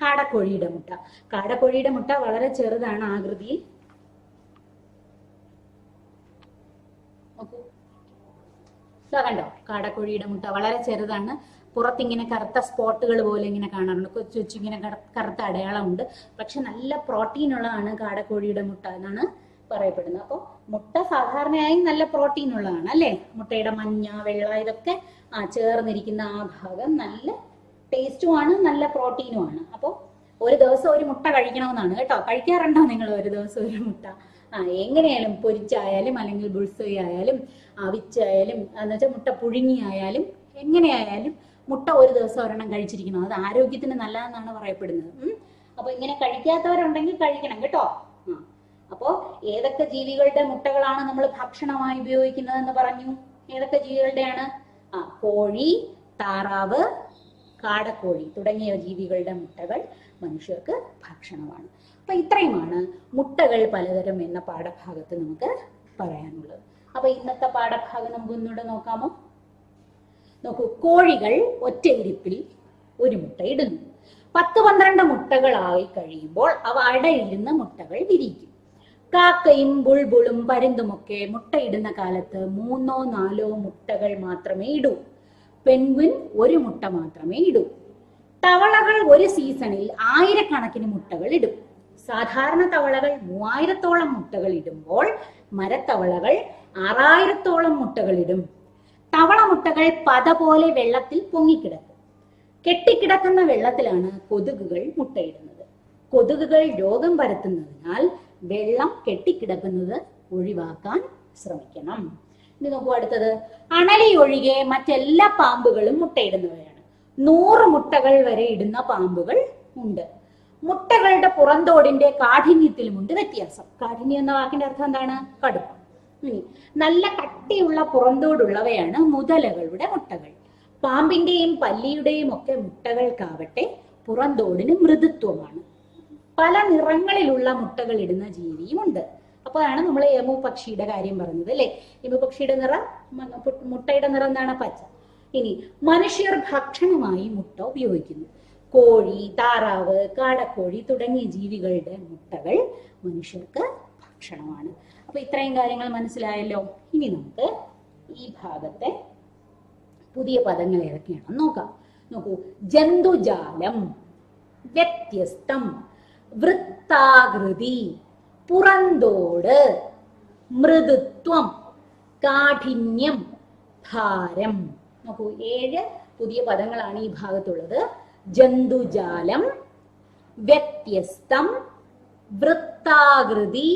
കാടക്കോഴിയുടെ മുട്ട. കാടക്കോഴിയുടെ മുട്ട വളരെ ചെറുതാണ് ആകൃതിയിൽ. കണ്ടോ, കാടക്കോഴിയുടെ മുട്ട വളരെ ചെറുതാണ്. പുറത്തിങ്ങനെ കറുത്ത സ്പോട്ടുകൾ പോലെ ഇങ്ങനെ കാണാറുണ്ട്, കൊച്ചു കൊച്ചു ഇങ്ങനെ കറുത്ത അടയാളമുണ്ട്. പക്ഷെ നല്ല പ്രോട്ടീൻ ഉള്ളതാണ് കാടക്കോഴിയുടെ മുട്ട എന്നാണ് പറയപ്പെടുന്നത്. അപ്പോൾ മുട്ട സാധാരണയായി നല്ല പ്രോട്ടീൻ ഉള്ളതാണ് അല്ലേ. മുട്ടയുടെ മഞ്ഞ, വെള്ള ഇതൊക്കെ ചേർന്നിരിക്കുന്ന ആ ഭാഗം നല്ല ടേസ്റ്റുമാണ്, നല്ല പ്രോട്ടീനുമാണ്. അപ്പോൾ ഒരു ദിവസം ഒരു മുട്ട കഴിക്കണമെന്നാണ് കേട്ടോ. കഴിക്കാറുണ്ടോ നിങ്ങൾ ഒരു ദിവസം ഒരു മുട്ട? എങ്ങനെയായാലും പൊരിച്ചായാലും അല്ലെങ്കിൽ ബുൾസൈ ആയാലും അവിച്ചായാലും എന്ന് വെച്ചാൽ മുട്ട പുഴുങ്ങിയായാലും എങ്ങനെയായാലും മുട്ട ഒരു ദിവസം ഒരെണ്ണം കഴിച്ചിരിക്കണം. അത് ആരോഗ്യത്തിന് നല്ലതെന്നാണ് പറയപ്പെടുന്നത്. അപ്പൊ ഇങ്ങനെ കഴിക്കാത്തവരുണ്ടെങ്കിൽ കഴിക്കണം കേട്ടോ. അപ്പോ ഏതൊക്കെ ജീവികളുടെ മുട്ടകളാണ് നമ്മൾ ഭക്ഷണമായി ഉപയോഗിക്കുന്നത് എന്ന് പറഞ്ഞു? ഏതൊക്കെ ജീവികളുടെയാണ്? കോഴി, താറാവ്, കാടക്കോഴി തുടങ്ങിയ ജീവികളുടെ മുട്ടകൾ മനുഷ്യർക്ക് ഭക്ഷണമാണ്. അപ്പൊ ഇത്രയുമാണ് മുട്ടകൾ പലതരം എന്ന പാഠഭാഗത്ത് നമുക്ക് പറയാനുള്ളത്. അപ്പൊ ഇന്നത്തെ പാഠഭാഗം നമുക്ക് ഒന്നുകൂടെ നോക്കാമോ? നോക്കൂ, കോഴികൾ ഒറ്റയിരിപ്പിൽ ഒരു മുട്ട ഇടുന്നു. 10-12 മുട്ടകളായി കഴിയുമ്പോൾ അവ അടയിരുന്ന് മുട്ടകൾ വിരിയിക്കും. കാക്കയും ബുൾബുളും പരുന്തുമൊക്കെ മുട്ടയിടുന്ന കാലത്ത് 3-4 മുട്ടകൾ മാത്രമേ ഇടൂ. പെൻഗ്വിൻ ഒരു മുട്ട മാത്രമേ ഇടൂ. തവളകൾ ഒരു സീസണിൽ 1000കണക്കിന് മുട്ടകൾ ഇടും. സാധാരണ തവളകൾ 3000ഓളം മുട്ടകൾ ഇടുമ്പോൾ മരത്തവളകൾ 6000ഓളം മുട്ടകൾ ഇടും. തവള മുട്ടകൾ പത പോലെ വെള്ളത്തിൽ പൊങ്ങിക്കിടക്കും. കെട്ടിക്കിടക്കുന്ന വെള്ളത്തിലാണ് കൊതുകുകൾ മുട്ടയിടുന്നത്. കൊതുകുകൾ രോഗം പരത്തുന്നതിനാൽ വെള്ളം കെട്ടിക്കിടക്കുന്നത് ഒഴിവാക്കാൻ ശ്രമിക്കണം. ഇനി നോക്കൂ അടുത്തത്. അണലി ഒഴികെ മറ്റെല്ലാ പാമ്പുകളും മുട്ടയിടുന്നവയാണ്. 100 മുട്ടകൾ വരെ ഇടുന്ന പാമ്പുകൾ ഉണ്ട്. മുട്ടകളുടെ പുറന്തോടിന്റെ കാഠിന്യത്തിലുമുണ്ട് വ്യത്യാസം. കാഠിന്യം എന്ന വാക്കിന്റെ അർത്ഥം എന്താണ്? കടുപ്പം. നല്ല കട്ടിയുള്ള പുറന്തോടുള്ളവയാണ് മുതലകളുടെ മുട്ടകൾ. പാമ്പിന്റെയും പല്ലിയുടെയും ഒക്കെ മുട്ടകൾക്കാവട്ടെ പുറന്തോടിന് മൃദുത്വമാണ്. പല നിറങ്ങളിലുള്ള മുട്ടകൾ ഇടുന്ന ജീവിയുമുണ്ട്. അപ്പോഴാണ് നമ്മൾ എമു പക്ഷിയുടെ കാര്യം പറഞ്ഞത് അല്ലെ. എമു പക്ഷിയുടെ നിറം, മുട്ടയുടെ നിറം എന്താണ്? പച്ച. ഇനി മനുഷ്യർ ഭക്ഷണമായി മുട്ട ഉപയോഗിക്കുന്നു. കോഴി, താറാവ്, കാടക്കോഴി തുടങ്ങിയ ജീവികളുടെ മുട്ടകൾ മനുഷ്യർക്ക് ഭക്ഷണമാണ്. അപ്പൊ ഇത്രയും കാര്യങ്ങൾ മനസ്സിലായല്ലോ. ഇനി നമുക്ക് ഈ ഭാഗത്തെ പുതിയ പദങ്ങൾ ഏതൊക്കെയാണെന്ന് നോക്കാം. നോക്കൂ, ജന്തുജാലം, വ്യത്യസ്തം, വൃത്താകൃതി, പുറന്തോട്, മൃദുത്വം, കാഠിന്യം, ഭാരം. നോക്കൂ, 7 പുതിയ പദങ്ങളാണ് ഈ ഭാഗത്തുള്ളത്. ജന്തുജാലം, വ്യത്യസ്തം, വൃത്താകൃതി,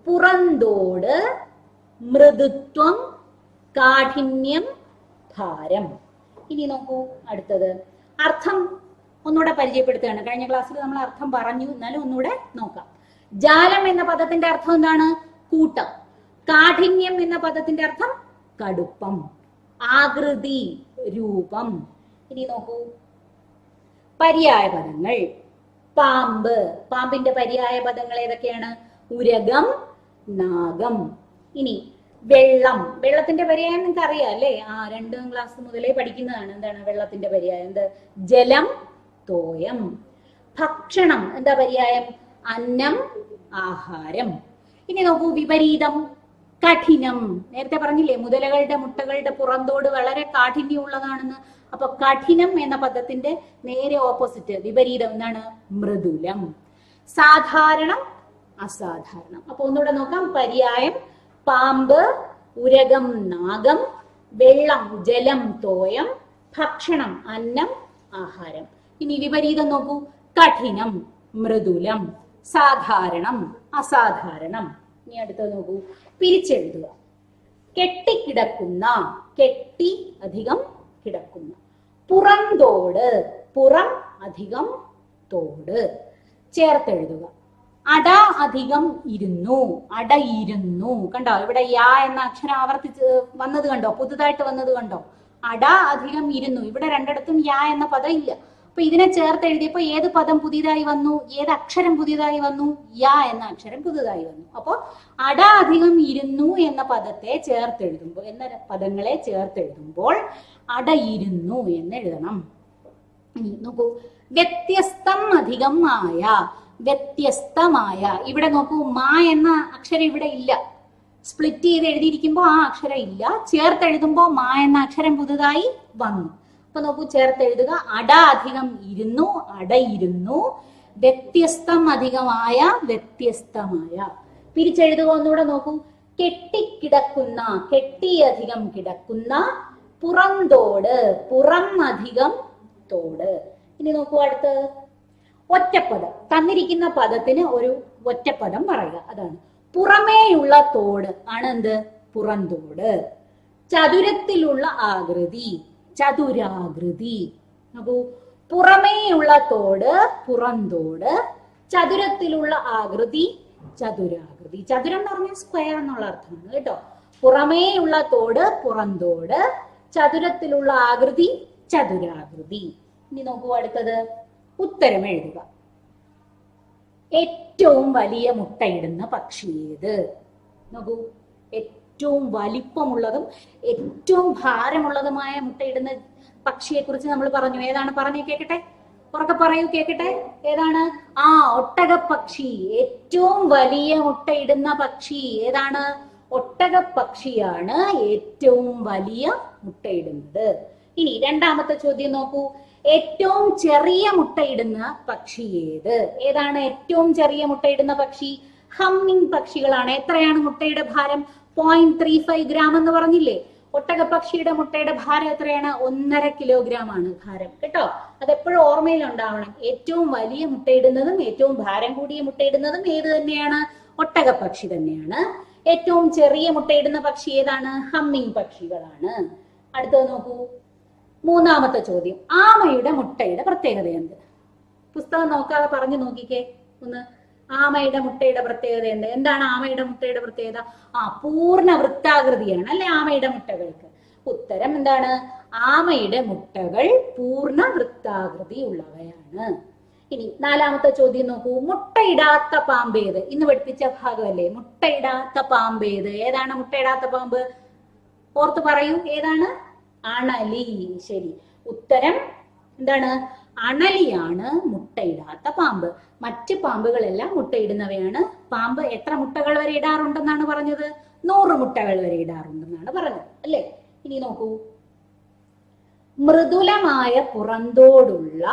പുറന്തോട്, മൃദുത്വം, കാഠിന്യം, ഭാരം. ഇനി നോക്കൂ അടുത്തത്. അർത്ഥം ഒന്നുകൂടെ പരിചയപ്പെടുത്തുകയാണ്. കഴിഞ്ഞ ക്ലാസ്സിൽ നമ്മൾ അർത്ഥം പറഞ്ഞു, എന്നാലും ഒന്നുകൂടെ നോക്കാം. ജാലം എന്ന പദത്തിന്റെ അർത്ഥം എന്താണ്? കൂട്ടം. കാഠിന്യം എന്ന പദത്തിന്റെ അർത്ഥം കടുപ്പം. ആകൃതി, രൂപം. ഇനി നോക്കൂ പര്യായ പദങ്ങൾ. പാമ്പ്, പാമ്പിന്റെ പര്യായ പദങ്ങൾ ഏതൊക്കെയാണ്? ഉരകം, നാഗം. ഇനി വെള്ളം, വെള്ളത്തിന്റെ പര്യായം നിങ്ങൾക്ക് അറിയാം അല്ലേ? 2ാം ക്ലാസ് മുതലേ പഠിക്കുന്നതാണ്. എന്താണ് വെള്ളത്തിന്റെ പര്യായം? എന്ത്? ജലം, തോയം. ഭക്ഷണം എന്താ പര്യായം? അന്നം, ആഹാരം. ഇനി നോക്കൂ വിപരീതം. കഠിനം. നേരത്തെ പറഞ്ഞില്ലേ മുതലകളുടെ മുട്ടകളുടെ പുറന്തോട് വളരെ കാഠിന്യമുള്ളതാണെന്ന്. അപ്പൊ കഠിനം എന്ന പദത്തിന്റെ നേരെ ഓപ്പോസിറ്റ്, വിപരീതം എന്താണ്? മൃദുലം. സാധാരണം, അസാധാരണം. അപ്പൊ ഒന്നുകൂടെ നോക്കാം. പര്യായം പാമ്പ്, ഉരകം, നാഗം. വെള്ളം, ജലം, തോയം. ഭക്ഷണം, അന്നം, ആഹാരം. ഇനി വിപരീതം നോക്കൂ. കഠിനം, മൃദുലം. സാധാരണം, അസാധാരണം. ഇനി അടുത്തത് നോക്കൂ. പിരിച്ചെഴുതുക. കെട്ടിക്കിടക്കുന്ന, കെട്ടി അധികം കിടക്കുന്ന. പുറന്തോട്, പുറം അധികം തോട്. ചേർത്തെഴുതുക. അട അധികം ഇരുന്നു, അടയിരുന്നു. കണ്ടോ ഇവിടെ യാ എന്ന അക്ഷരം ആവർത്തിച്ച് വന്നത് കണ്ടോ? പുതുതായിട്ട് വന്നത് കണ്ടോ? അട അധികം ഇരുന്നു. ഇവിടെ രണ്ടിടത്തും യാ എന്ന പദം ഇല്ല. അപ്പൊ ഇതിനെ ചേർത്ത് എഴുതിയപ്പോ ഏത് പദം പുതിയതായി വന്നു? ഏത് അക്ഷരം പുതിയതായി വന്നു? യാ എന്ന അക്ഷരം പുതുതായി വന്നു. അപ്പോ അട അധികം ഇരുന്നു എന്ന പദത്തെ ചേർത്തെഴുതുമ്പോൾ, എന്ന പദങ്ങളെ ചേർത്തെഴുതുമ്പോൾ അടയിരുന്നു എന്ന് എഴുതണം. നോക്കൂ, വ്യത്യസ്തം അധികം മായ, വ്യത്യസ്തമായ. ഇവിടെ നോക്കൂ, മാ എന്ന അക്ഷരം ഇവിടെ ഇല്ല. സ്പ്ലിറ്റ് ചെയ്ത് എഴുതിയിരിക്കുമ്പോൾ ആ അക്ഷരം ഇല്ല. ചേർത്തെഴുതുമ്പോൾ മാ എന്ന അക്ഷരം പുതുതായി വന്നു. അപ്പൊ നോക്കൂ, ചേർത്തെഴുതുക. അട അധികം ഇരുന്നു, അടയിരുന്നു. വ്യത്യസ്തം അധികമായ, വ്യത്യസ്തമായ. പിരിച്ചെഴുതുക ഒന്നുകൂടെ നോക്കൂ. കെട്ടിക്കിടക്കുന്ന, കെട്ടി അധികം കിടക്കുന്ന. പുറന്തോട്, പുറം അധികം തോട്. ഇനി നോക്കൂ അടുത്ത്. ഒറ്റപ്പദം. തന്നിരിക്കുന്ന പദത്തിന് ഒരു ഒറ്റപ്പദം പറയുക. അതാണ് പുറമേയുള്ള തോട് ആണ് എന്ത്? പുറന്തോട്. ചതുരത്തിലുള്ള ആകൃതി, ചതുരാകൃതി. നോക്കൂ, പുറമേയുള്ള തോട് പുറന്തോട്, ചതുരത്തിലുള്ള ആകൃതി ചതുരാകൃതി. ചതുരം എന്ന് പറഞ്ഞാൽ സ്ക്വയർ എന്നുള്ള അർത്ഥമാണ് കേട്ടോ. പുറമേയുള്ള തോട് പുറന്തോട്, ചതുരത്തിലുള്ള ആകൃതി ചതുരാകൃതി. ഇനി നോക്കൂ അടുത്തത്. ഉത്തരം എഴുതുക. ഏറ്റവും വലിയ മുട്ടയിടുന്ന പക്ഷി ഏത്? നോക്കൂ, ഏറ്റവും വലിപ്പമുള്ളതും ഏറ്റവും ഭാരമുള്ളതുമായ മുട്ടയിടുന്ന പക്ഷിയെ കുറിച്ച് നമ്മൾ പറഞ്ഞു. ഏതാണ്? പറഞ്ഞു കേക്കട്ടെ, ഉറക്കെ പറയൂ കേക്കട്ടെ. ഏതാണ്? ഒട്ടകപ്പക്ഷി. ഏറ്റവും വലിയ മുട്ടയിടുന്ന പക്ഷി ഏതാണ്? ഒട്ടകപ്പക്ഷിയാണ് ഏറ്റവും വലിയ മുട്ടയിടുന്നത്. ഇനി രണ്ടാമത്തെ ചോദ്യം നോക്കൂ. ഏറ്റവും ചെറിയ മുട്ടയിടുന്ന പക്ഷി ഏത്? ഏതാണ് ഏറ്റവും ചെറിയ മുട്ടയിടുന്ന പക്ഷി? ഹമ്മിങ് പക്ഷികളാണ്. എത്രയാണ് മുട്ടയുടെ ഭാരം? 0.35 ഗ്രാം എന്ന് പറഞ്ഞില്ലേ? ഒട്ടകപ്പക്ഷിയുടെ മുട്ടയുടെ ഭാരം എത്രയാണ്? 1.5 കിലോഗ്രാം ആണ് ഭാരം. കേട്ടോ, അതെപ്പോഴും ഓർമ്മയിൽ ഉണ്ടാവണം. ഏറ്റവും വലിയ മുട്ടയിടുന്നതും ഏറ്റവും ഭാരം കൂടിയ മുട്ടയിടുന്നതും ഏത് തന്നെയാണ്? ഒട്ടകപ്പക്ഷി തന്നെയാണ്. ഏറ്റവും ചെറിയ മുട്ടയിടുന്ന പക്ഷി ഏതാണ്? ഹമ്മിങ് പക്ഷികളാണ്. അടുത്തത് നോക്കൂ, മൂന്നാമത്തെ ചോദ്യം. ആമയുടെ മുട്ടയുടെ പ്രത്യേകത എന്ത്? പുസ്തകം നോക്കാതെ പറഞ്ഞു നോക്കിക്കേ ഒന്ന്. ആമയുടെ മുട്ടയുടെ പ്രത്യേകത എന്ത്? എന്താണ് ആമയുടെ മുട്ടയുടെ പ്രത്യേകത? പൂർണ്ണ വൃത്താകൃതിയാണ് അല്ലെ ആമയുടെ മുട്ടകൾക്ക്. ഉത്തരം എന്താണ്? ആമയുടെ മുട്ടകൾ പൂർണ്ണ വൃത്താകൃതി ഉള്ളവയാണ്. ഇനി നാലാമത്തെ ചോദ്യം നോക്കൂ. മുട്ടയിടാത്ത പാമ്പേത്? ഇന്ന് പഠിപ്പിച്ച ഭാഗമല്ലേ മുട്ടയിടാത്ത പാമ്പേത്? ഏതാണ് മുട്ടയിടാത്ത പാമ്പ്? ഓർത്ത് പറയൂ, ഏതാണ്? അണലി. ശരി, ഉത്തരം എന്താണ്? അണലിയാണ് മുട്ടയിടാത്ത പാമ്പ്. മറ്റ് പാമ്പുകളെല്ലാം മുട്ടയിടുന്നവയാണ്. പാമ്പ് എത്ര മുട്ടകൾ വരെ ഇടാറുണ്ടെന്നാണ് പറഞ്ഞത്? 100 മുട്ടകൾ വരെ ഇടാറുണ്ടെന്നാണ് പറഞ്ഞത് അല്ലേ? ഇനി നോക്കൂ, മൃദുലമായ പുറന്തോടുള്ള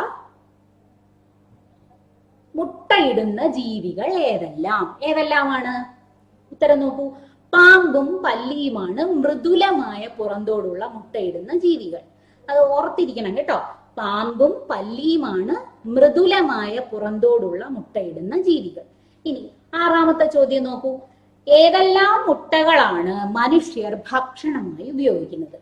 മുട്ടയിടുന്ന ജീവികൾ ഏതെല്ലാം? ഏതെല്ലാമാണ്? ഉത്തരം നോക്കൂ. പാമ്പും പല്ലിയുമാണ് മൃദുലമായ പുറന്തോടുള്ള മുട്ടയിടുന്ന ജീവികൾ. അത് ഓർത്തിരിക്കണം കേട്ടോ. പാമ്പും പല്ലിയുമാണ് മൃദുലമായ പുറന്തോടുള്ള മുട്ടയിടുന്ന ജീവികൾ. ഇനി ആറാമത്തെ ചോദ്യം നോക്കൂ. ഏതെല്ലാം മുട്ടകളാണ് മനുഷ്യർ ഭക്ഷണമായി ഉപയോഗിക്കുന്നത്?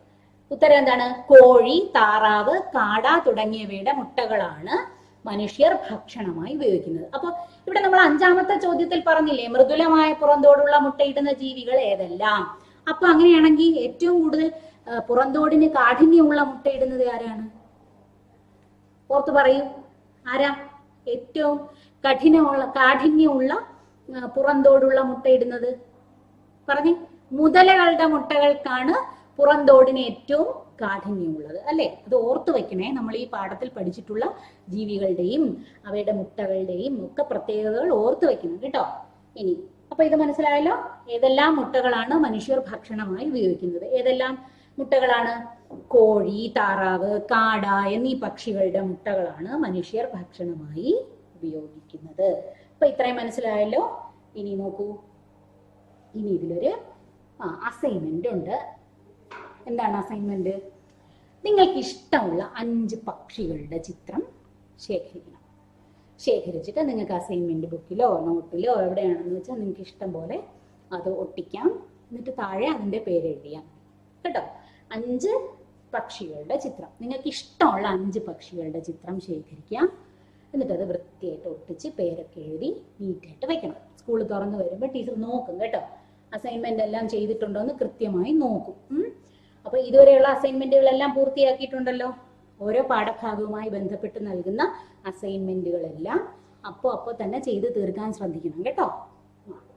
ഉത്തരം എന്താണ്? കോഴി, താറാവ്, കാട തുടങ്ങിയവയുടെ മുട്ടകളാണ് മനുഷ്യർ ഭക്ഷണമായി ഉപയോഗിക്കുന്നത്. അപ്പൊ ഇവിടെ നമ്മൾ അഞ്ചാമത്തെ ചോദ്യത്തിൽ പറഞ്ഞില്ലേ മൃദുലമായ പുറന്തോടുള്ള മുട്ടയിടുന്ന ജീവികൾ ഏതെല്ലാം? അപ്പൊ അങ്ങനെയാണെങ്കിൽ ഏറ്റവും കൂടുതൽ പുറന്തോടിന് കാഠിന്യമുള്ള മുട്ടയിടുന്നത് ആരാണ്? ഓർത്തു പറയൂ, ആരാ ഏറ്റവും കാഠിന്യമുള്ള പുറന്തോടുള്ള മുട്ടയിടുന്നത്? പറഞ്ഞേ. മുതലകളുടെ മുട്ടകൾക്കാണ് പുറന്തോടിന് ഏറ്റവും കാഠിന്യമുള്ളത് അല്ലെ? അത് ഓർത്തു വെക്കണേ. നമ്മൾ ഈ പാഠത്തിൽ പഠിച്ചിട്ടുള്ള ജീവികളുടെയും അവയുടെ മുട്ടകളുടെയും ഒക്കെ പ്രത്യേകതകൾ ഓർത്തു വെക്കണം കേട്ടോ. ഇനി അപ്പൊ ഇത് മനസ്സിലായല്ലോ. ഏതെല്ലാം മുട്ടകളാണ് മനുഷ്യർ ഭക്ഷണമായി ഉപയോഗിക്കുന്നത്? ഏതെല്ലാം മുട്ടകളാണ്? കോഴി, താറാവ്, കാട എന്നീ പക്ഷികളുടെ മുട്ടകളാണ് മനുഷ്യർ ഭക്ഷണമായി ഉപയോഗിക്കുന്നത്. അപ്പൊ ഇത്രയും മനസ്സിലായല്ലോ. ഇനി നോക്കൂ, ഇനി ഇതിലൊരു അസൈൻമെന്റ് ഉണ്ട്. എന്താണ് അസൈൻമെന്റ്? നിങ്ങൾക്ക് ഇഷ്ടമുള്ള 5 പക്ഷികളുടെ ചിത്രം ശേഖരിക്കണം. ശേഖരിച്ചിട്ട് നിങ്ങൾക്ക് അസൈൻമെന്റ് ബുക്കിലോ നോട്ടിലോ എവിടെയാണെന്ന് വെച്ചാൽ നിങ്ങൾക്ക് ഇഷ്ടം പോലെ അത് ഒട്ടിക്കാം. എന്നിട്ട് താഴെ അതിന്റെ പേര് എഴുതിയാം കേട്ടോ. 5 പക്ഷികളുടെ ചിത്രം, നിങ്ങൾക്ക് ഇഷ്ടമുള്ള 5 പക്ഷികളുടെ ചിത്രം ശേഖരിക്കാം. എന്നിട്ട് അത് വൃത്തിയായിട്ട് ഒട്ടിച്ച് പേരൊക്കെ എഴുതി നീറ്റായിട്ട് വെക്കണം. സ്കൂൾ തുറന്നു വരുമ്പോൾ ടീച്ചർ നോക്കും കേട്ടോ. അസൈൻമെന്റ് എല്ലാം ചെയ്തിട്ടുണ്ടോ എന്ന് കൃത്യമായി നോക്കും. അപ്പൊ ഇതുവരെയുള്ള അസൈൻമെന്റുകളെല്ലാം പൂർത്തിയാക്കിയിട്ടുണ്ടല്ലോ. ഓരോ പാഠഭാഗവുമായി ബന്ധപ്പെട്ട് നൽകുന്ന അസൈൻമെന്റുകളെല്ലാം അപ്പോൾ തന്നെ ചെയ്ത് തീർക്കാൻ ശ്രദ്ധിക്കണം കേട്ടോ.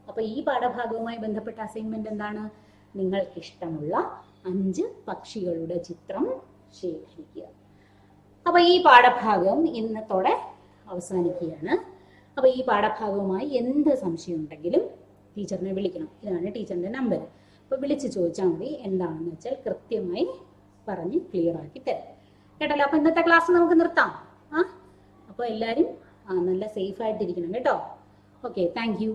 അപ്പൊ ഈ പാഠഭാഗവുമായി ബന്ധപ്പെട്ട അസൈൻമെന്റ് എന്താണ്? നിങ്ങൾക്ക് ഇഷ്ടമുള്ള 5 പക്ഷികളുടെ ചിത്രം ശേഖരിക്കുക. അപ്പൊ ഈ പാഠഭാഗം ഇന്നത്തോടെ അവസാനിക്കുകയാണ്. അപ്പൊ ഈ പാഠഭാഗവുമായി എന്ത് സംശയം ഉണ്ടെങ്കിലും ടീച്ചറിനെ വിളിക്കണം. ഇതാണ് ടീച്ചറിന്റെ നമ്പർ. അപ്പൊ വിളിച്ച് ചോദിച്ചാൽ മതി. എന്താണെന്ന് വെച്ചാൽ കൃത്യമായി പറഞ്ഞ് ക്ലിയർ ആക്കി തരാം കേട്ടല്ലോ. അപ്പൊ ഇന്നത്തെ ക്ലാസ് നമുക്ക് നിർത്താം. അപ്പൊ എല്ലാവരും നല്ല സേഫ് ആയിട്ടിരിക്കണം കേട്ടോ. Okay, thank you.